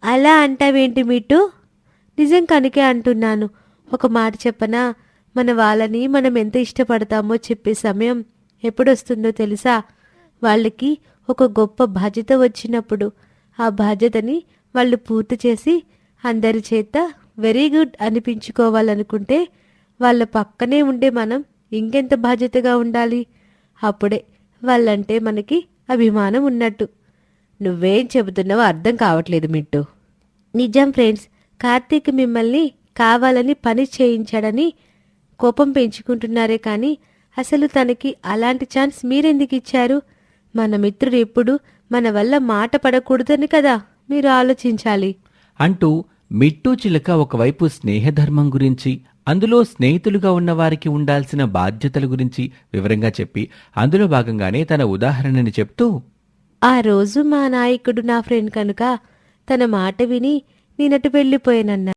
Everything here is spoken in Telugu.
అలా అంటావేంటి మిట్టు? నిజం కనుకే అంటున్నాను. ఒక మాట చెప్పనా? మన వాళ్ళని మనం ఎంత ఇష్టపడతామో చెప్పే సమయం ఎప్పుడొస్తుందో తెలుసా? వాళ్ళకి ఒక గొప్ప బాధ్యత వచ్చినప్పుడు. ఆ బాధ్యతని వాళ్ళు పూర్తి చేసి అందరి చేత వెరీ గుడ్ అనిపించుకోవాలనుకుంటే వాళ్ళ పక్కనే ఉండే మనం ఇంకెంత బాధ్యతగా ఉండాలి. అప్పుడే వాళ్ళంటే మనకి అభిమానం ఉన్నట్టు. నువ్వేం చెబుతున్నావో అర్థం కావట్లేదు మిట్టు. నిజం ఫ్రెండ్స్. కార్తీక్ మిమ్మల్ని కావాలని పని చేయించాడని కోపం పెంచుకుంటున్నారే కానీ అసలు తనకి అలాంటి ఛాన్స్ మీరెందుకు ఇచ్చారు? మన మిత్రుడు ఎప్పుడు మన వల్ల మాట పడకూడదని కదా మీరు ఆలోచించాలి అంటూ మిట్టూ చిలక ఒకవైపు స్నేహధర్మం గురించి, అందులో స్నేహితులుగా ఉన్నవారికి ఉండాల్సిన బాధ్యతల గురించి వివరంగా చెప్పి, అందులో భాగంగానే తన ఉదాహరణని చెప్తూ, ఆ రోజు మా నాయకుడు నా ఫ్రెండ్ కనుక తన మాట విని నేనటు వెళ్ళిపోయానన్నా.